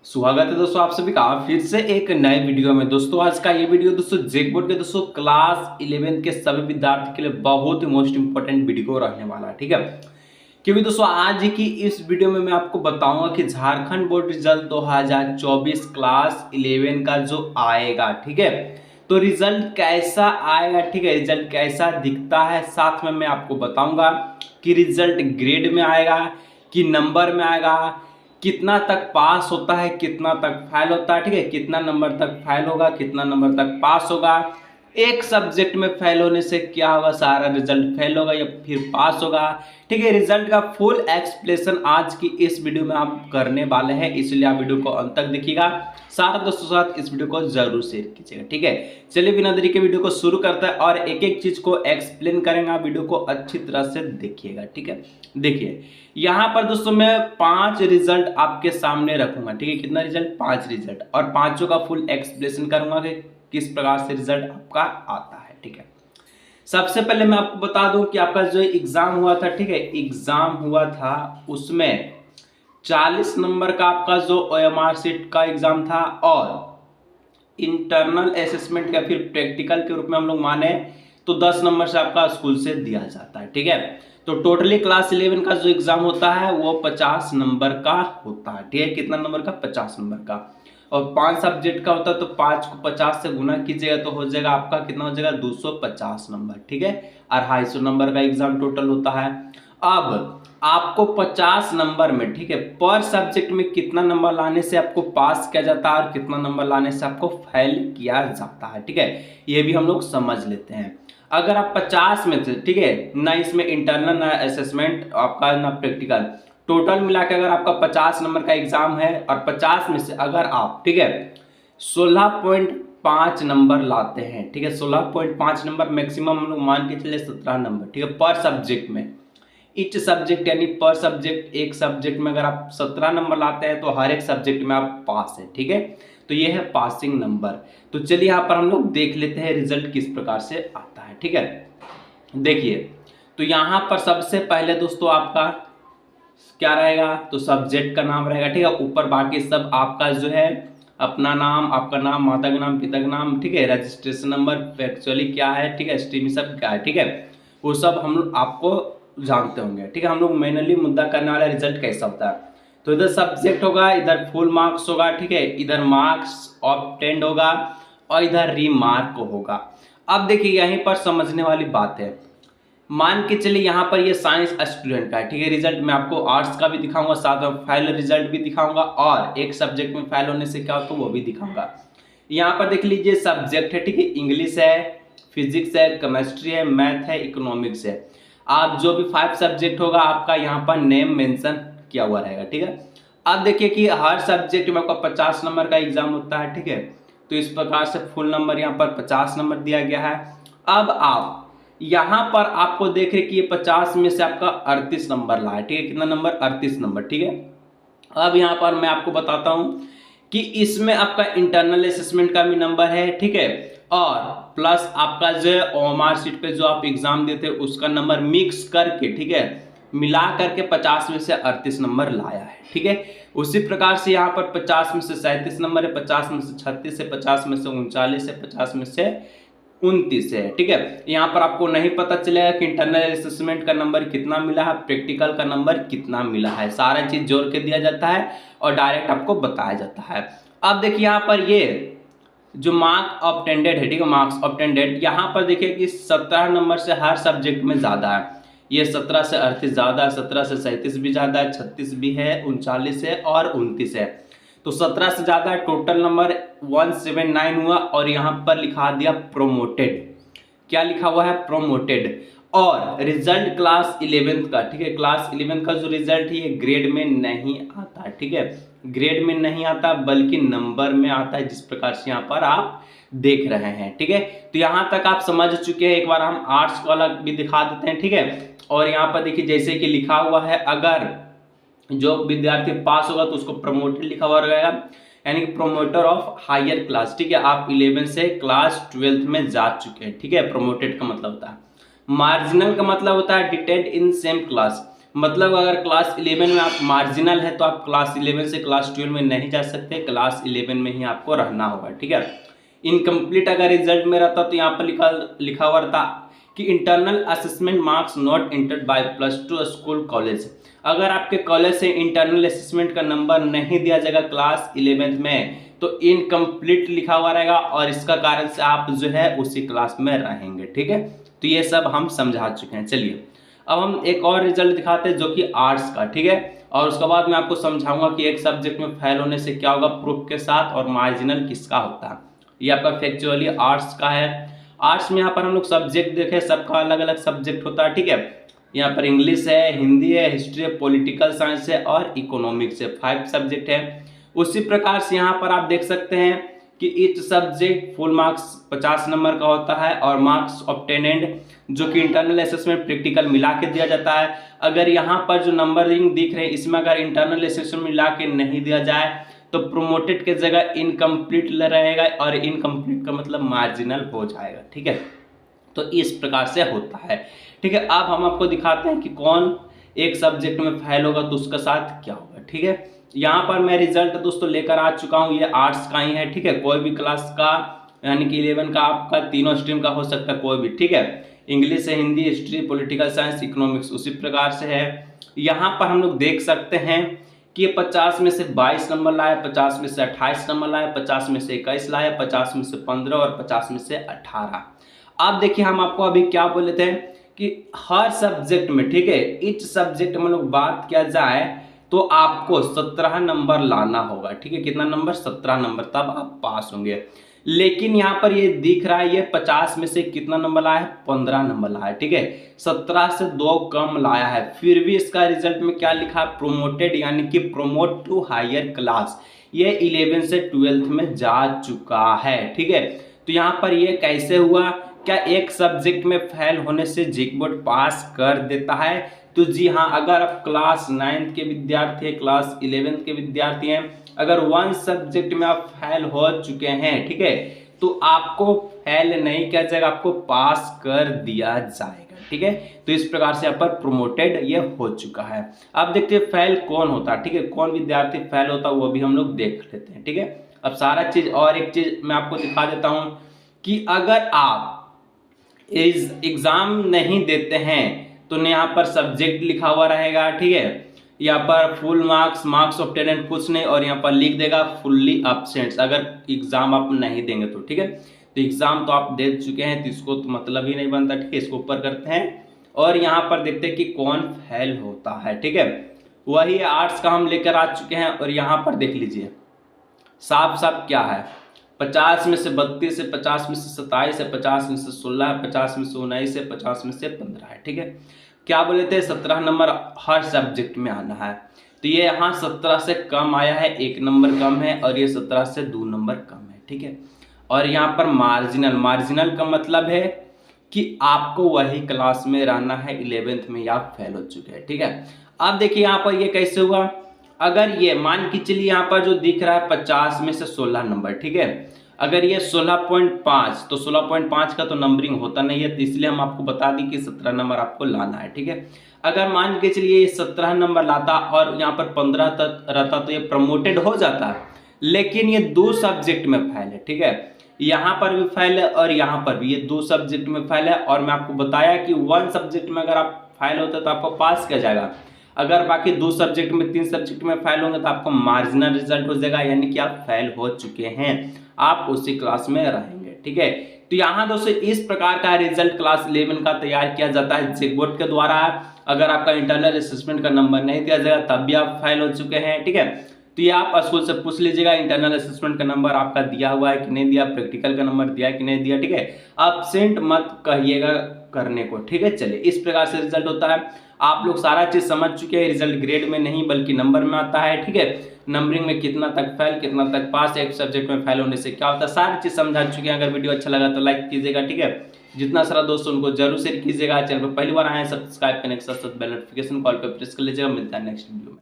स्वागत है दोस्तों आप सभी का फिर से एक नए वीडियो में। दोस्तों आज का ये वीडियो दोस्तों जैकबोर्ड के दोस्तों क्लास 11 के सभी विद्यार्थी के लिए बहुत ही मोस्ट इंपोर्टेंट वीडियो रहने वाला है। ठीक है, क्योंकि दोस्तों आज की इस वीडियो में मैं आपको बताऊंगा कि झारखंड बोर्ड रिजल्ट 2024 क्लास 11 का जो आएगा, ठीक है, तो रिजल्ट कैसा आएगा, ठीक है, रिजल्ट कैसा दिखता है, साथ में मैं आपको बताऊंगा कि रिजल्ट ग्रेड में आएगा कि नंबर में आएगा, कितना तक पास होता है, कितना तक फेल होता है, ठीक है, कितना नंबर तक फेल होगा, कितना नंबर तक पास होगा, एक सब्जेक्ट में फेल होने से क्या होगा, सारा रिजल्ट फेल होगा या फिर पास होगा। ठीक है, रिजल्ट का फुल एक्सप्लेनेशन आज की इस वीडियो में आप करने वाले हैं, इसलिए आप वीडियो को अंत तक देखिएगा, सारा दोस्तों के साथ इस वीडियो को जरूर शेयर कीजिएगा। ठीक है, चलिए बिना देरी के वीडियो को शुरू करते हैं और एक एक चीज को एक्सप्लेन करेंगे, वीडियो को अच्छी तरह से देखिएगा। ठीक है, देखिए यहाँ पर दोस्तों मैं 5 रिजल्ट आपके सामने रखूंगा। ठीक है, कितना रिजल्ट, 5 रिजल्ट, और पांचों का फुल एक्सप्लेनेशन करूंगा कि किस प्रकार से रिजल्ट आपका आता है। ठीक है, सबसे पहले मैं आपको बता दूं कि आपका जो एग्जाम हुआ था, ठीक है, एग्जाम हुआ था उसमें 40 नंबर का आपका जो ओएमआर शीट का एग्जाम था और इंटरनल असेसमेंट या फिर प्रैक्टिकल के रूप में हम लोग माने तो 10 नंबर से आपका स्कूल से दिया जाता है। ठीक है, तो टोटली क्लास 11 का जो एग्जाम होता है वो 50 नंबर का होता है। ठीक है, कितना नंबर का, 50 नंबर का, और 5 सब्जेक्ट का होता है तो 5 को 50 से गुना कीजिएगा तो हो जाएगा आपका कितना हो जाएगा, 250 नंबर। ठीक है, 250 नंबर का एग्जाम टोटल होता है। अब आपको 50 नंबर में, ठीक है, पर सब्जेक्ट में कितना नंबर लाने से आपको पास किया जाता है और कितना नंबर लाने से आपको फेल किया जाता है। ठीक है, ये भी हम लोग समझ लेते हैं। अगर आप 50 में से, ठीक है, ना इसमें इंटरनल ना असेसमेंट आपका ना प्रैक्टिकल, टोटल मिला के अगर आपका 50 नंबर का एग्जाम है और 50 में से अगर आप, ठीक है, 16.5 नंबर लाते हैं, ठीक है, 16.5 नंबर मैक्सिमम हम लोग मान के चले 17 नंबर, ठीक है, पर सब्जेक्ट में, ईच सब्जेक्ट यानी पर सब्जेक्ट, एक सब्जेक्ट में अगर आप 17 नंबर लाते हैं तो हर एक सब्जेक्ट में आप पास है। ठीक है, तो ये है पासिंग नंबर। तो चलिए यहाँ पर हम लोग देख लेते हैं रिजल्ट किस प्रकार से आता है। ठीक है, देखिए तो यहाँ पर सबसे पहले दोस्तों आपका क्या रहेगा, तो सब्जेक्ट का नाम रहेगा। ठीक है, ऊपर बाकी सब आपका जो है अपना नाम, आपका नाम, माता का नाम, पिता का नाम, ठीक है, रजिस्ट्रेशन नंबर एक्चुअली क्या है, ठीक है, स्ट्रीम सब क्या है, ठीक है, वो सब हम लोग आपको जानते होंगे। ठीक है, हम लोग मैनुअली मुद्दा करने वाला रिजल्ट कैसा होता है, तो इधर सब्जेक्ट होगा, इधर फुल मार्क्स होगा, ठीक है, इधर मार्क्स ऑब्टेंड होगा और इधर रिमार्क होगा। अब देखिए यहीं पर समझने वाली बात है, मान के चलिए यहाँ पर ये साइंस स्टूडेंट का है, ठीक है, रिजल्ट मैं आपको आर्ट्स का भी दिखाऊंगा, साथ में फेल रिजल्ट भी दिखाऊंगा और एक सब्जेक्ट में फेल होने से क्या होता है वो भी दिखाऊंगा। यहाँ पर देख लीजिए सब्जेक्ट है, ठीक है, इंग्लिश है, फिजिक्स है, केमिस्ट्री है, मैथ है, इकोनॉमिक्स है। आप जो भी 5 सब्जेक्ट होगा आपका यहाँ पर नेम मेंशन किया हुआ रहेगा। ठीक है, अब देखिए कि हर सब्जेक्ट में आपका 50 नंबर का एग्जाम होता है। ठीक है, तो इस प्रकार से फुल नंबर यहाँ पर 50 नंबर दिया गया है। अब आप यहाँ पर आपको देख रहे कि ये 50 में से आपका 38 नंबर ला है। ठीक है, कितना नंबर, 38 नंबर। ठीक है, अब यहाँ पर मैं आपको बताता हूँ कि इसमें आपका इंटरनल असेसमेंट का भी नंबर है, ठीक है, और प्लस आपका जो ओएमआर शीट पे जो आप एग्जाम देते हैं उसका नंबर मिक्स करके, ठीक है, मिला करके 50 में से 38 नंबर लाया है। ठीक है, उसी प्रकार से यहाँ पर 50 में से 37 नंबर है, 50 में से 36 है, 50 में से 39 है, 50 में से 29 है। ठीक है, यहाँ पर आपको नहीं पता चलेगा कि इंटरनल असेसमेंट का नंबर कितना मिला है, प्रैक्टिकल का नंबर कितना मिला है, सारा चीज जोड़ के दिया जाता है और डायरेक्ट आपको बताया जाता है। अब देखिए यहाँ पर ये जो मार्क ऑब्टेंडेड है, ठीक है, मार्क्स ऑब्टेंडेड, यहाँ पर देखिए कि 17 नंबर से हर सब्जेक्ट में ज्यादा है, ये 17 से 38 ज्यादा है, 17 से 37 भी ज्यादा है, 36 भी है, 39 है और 29 है, तो 17 से ज्यादा है। टोटल नंबर 179 हुआ और यहाँ पर लिखा दिया प्रोमोटेड, क्या लिखा हुआ है, प्रोमोटेड। और रिजल्ट क्लास 11 का, ठीक है, क्लास 11 का जो रिजल्ट है ये ग्रेड में नहीं आता। ठीक है, ग्रेड में नहीं आता बल्कि नंबर में आता है, जिस प्रकार से यहाँ पर आप देख रहे हैं। ठीक है, तो यहाँ तक आप समझ चुके हैं। एक बार हम आर्ट्स वाला भी दिखा देते हैं। ठीक है, और यहाँ पर देखिए जैसे कि लिखा हुआ है, अगर जो विद्यार्थी पास होगा तो उसको प्रमोटेड लिखा हुआ रहेगा, यानी कि प्रोमोटर ऑफ हायर क्लास। ठीक है, आप 11 से क्लास 12 में जा चुके हैं। ठीक है, प्रोमोटेड का मतलब होता है। मार्जिनल का मतलब होता है डिटेंड इन सेम क्लास, मतलब अगर क्लास 11 में आप मार्जिनल है तो आप क्लास 11 से क्लास 12 में नहीं जा सकते, क्लास 11 में ही आपको रहना होगा, ठीक है। इनकम्प्लीट अगर रिजल्ट में रहता तो यहाँ पर लिखा हुआ रहता कि internal assessment marks not entered by +2 school college. अगर आपके कॉलेज से इंटरनल असेसमेंट का नंबर नहीं दिया जाएगा क्लास 11 में तो इनकम्प्लीट लिखा हुआ रहेगा और इसका कारण से आप जो है उसी क्लास में रहेंगे, ठीक है। तो ये सब हम समझा चुके हैं। चलिए अब हम एक और रिजल्ट दिखाते हैं जो कि आर्ट्स का, ठीक है। और उसके बाद मैं आपको समझाऊंगा कि एक सब्जेक्ट में फेल होने से क्या होगा प्रूफ के साथ और मार्जिनल किसका होता है। ये आपका फैक्चुअली आर्ट्स का है। आर्ट्स में यहाँ पर हम लोग सब्जेक्ट देखें, सबका अलग अलग सब्जेक्ट होता है, ठीक है। यहाँ पर इंग्लिश है, हिंदी है, हिस्ट्री है, पॉलिटिकल साइंस है और इकोनॉमिक्स है, 5 सब्जेक्ट है। उसी प्रकार से यहाँ पर आप देख सकते हैं कि each subject full marks 50 number का होता है और मार्क्स ऑब्टेनेड जो कि इंटरनल असेसमेंट प्रैक्टिकल मिला के दिया जाता है। अगर यहाँ पर जो नंबरिंग दिख रहे हैं इसमें अगर इंटरनल असेसमेंट मिला के नहीं दिया जाए तो प्रोमोटेड के जगह इनकम्प्लीट रहेगा और इनकम्प्लीट का मतलब मार्जिनल हो जाएगा, ठीक है। तो इस प्रकार से होता है, ठीक है। अब हम आपको दिखाते हैं कि कौन एक सब्जेक्ट में फेल होगा तो उसके साथ क्या होगा, ठीक है। यहाँ पर मैं रिजल्ट दोस्तों लेकर आ चुका हूँ, ये आर्ट्स का ही है, ठीक है। कोई भी क्लास का यानी कि 11 का आपका तीनों स्ट्रीम का हो सकता है कोई भी, ठीक है। इंग्लिश है, Hindi, history, political science, economics उसी प्रकार से है। यहाँ पर हम लोग देख सकते हैं कि 50 में से 22 नंबर लाया, 50 में से 28 नंबर लाया, 50 में से 21 लाया, 50 में से 15 और 50 में से 18। आप देखिए हम आपको अभी क्या बोले थे कि हर सब्जेक्ट में, ठीक है, ईच सब्जेक्ट में लोग बात किया जाए तो आपको 17 नंबर लाना होगा, ठीक है। कितना नंबर? 17 नंबर, तब आप पास होंगे। लेकिन यहाँ पर ये दिख रहा है ये 50 में से कितना नंबर लाया है? 15 नंबर लाया है, ठीक है। 17 से 2 कम लाया है, फिर भी इसका रिजल्ट में क्या लिखा है? प्रोमोटेड, यानी कि प्रोमोट टू हायर क्लास। ये 11 से 12th में जा चुका है, ठीक है। तो यहाँ पर ये कैसे हुआ? क्या एक सब्जेक्ट में फेल होने से जेकबोर्ड पास कर देता है? तो जी हाँ, अगर आप क्लास 9th के विद्यार्थी हैं, क्लास 11th के विद्यार्थी हैं, अगर 1 सब्जेक्ट में आप फेल हो चुके हैं, ठीक है, तो आपको फेल नहीं किया जाएगा, आपको पास कर दिया जाएगा, ठीक है। तो इस प्रकार से यहाँ पर प्रोमोटेड ये हो चुका है। अब देखते हैं फेल कौन होता है, ठीक है, कौन विद्यार्थी फेल होता है वो भी हम लोग देख लेते हैं, ठीक है। अब सारा चीज और एक चीज मैं आपको दिखा देता हूँ कि अगर आप इस एग्जाम नहीं देते हैं तो यहाँ पर सब्जेक्ट लिखा हुआ रहेगा, ठीक है। यहाँ पर फुल मार्क्स ऑब्टेन्ड कुछ नहीं, और यहाँ पर लिख देगा फुल्ली एब्सेंट अगर एग्जाम आप नहीं देंगे तो, ठीक है। तो एग्जाम तो आप दे चुके हैं तो इसको तो मतलब ही नहीं बनता, ठीक है। इसको ऊपर करते हैं और यहाँ पर देखते हैं कि कौन फेल होता है, ठीक है। वही आर्ट्स का हम लेकर आ चुके हैं और यहाँ पर देख लीजिए साफ साफ क्या है। 50 में से 32 है, 50 में से 27 है, 50 में से 16 है, 50 में से 19 है, 50 में से 15 है, ठीक है। क्या बोले थे? 17 नंबर हर सब्जेक्ट में आना है। तो ये यहाँ 17 से कम आया है, 1 नंबर कम है, और ये 17 से 2 नंबर कम है, ठीक है। और यहाँ पर मार्जिनल का मतलब है कि आपको वही क्लास में रहना है 11th में, या आप फेल हो चुके हैं, ठीक है। अब देखिए यहाँ पर ये कैसे हुआ। अगर ये मान के चलिए यहाँ पर जो दिख रहा है 50 में से 16 नंबर, ठीक है। अगर ये 16.5 तो 16.5 का तो नंबरिंग होता नहीं है, तो इसलिए हम आपको बता दी कि 17 नंबर आपको लाना है, ठीक है। अगर मान के चलिए 17 नंबर लाता और यहाँ पर 15 तक रहता तो ये प्रमोटेड हो जाता, लेकिन ये 2 सब्जेक्ट में फेल है, ठीक है। यहाँ पर भी फेल है और यहाँ पर भी, ये 2 सब्जेक्ट में फेल है। और मैं आपको बताया कि 1 सब्जेक्ट में अगर आप फेल होते तो आपको पास किया जाएगा, अगर बाकी 2 सब्जेक्ट में 3 सब्जेक्ट में फेल होंगे तो आपको मार्जिनल रिजल्ट हो जाएगा, यानी कि आप फेल हो चुके हैं, आप उसी क्लास में रहेंगे, ठीक है। तो यहाँ दोस्तों इस प्रकार का रिजल्ट क्लास 11 का तैयार किया जाता है जेकबोर्ड के द्वारा। अगर आपका इंटरनल असेसमेंट का नंबर नहीं दिया जाएगा तब भी आप फेल हो चुके हैं, ठीक है। तो ये आप स्कूल से पूछ लीजिएगा इंटरनल असेसमेंट का नंबर आपका दिया हुआ है कि नहीं दिया, प्रैक्टिकल का नंबर दिया है कि नहीं दिया, ठीक है। एब्सेंट मत कहिएगा करने को, ठीक है। चलिए इस प्रकार से रिजल्ट होता है। आप लोग सारा चीज समझ चुके हैं, रिजल्ट ग्रेड में नहीं बल्कि नंबर में आता है, ठीक है। नंबरिंग में कितना तक फेल कितना तक पास, एक सब्जेक्ट में फेल होने से क्या होता है, सारी चीज समझा चुके हैं। अगर वीडियो अच्छा लगा तो लाइक कीजिएगा, ठीक है। जितना सारा दोस्तों उनको जरूर शेयर कीजिएगा। चैनल पर पहली बार आए हैं सब्सक्राइब करने के साथ साथ बेल नोटिफिकेशन कॉल पर प्रेस कर लीजिएगा। मिलता है नेक्स्ट वीडियो में।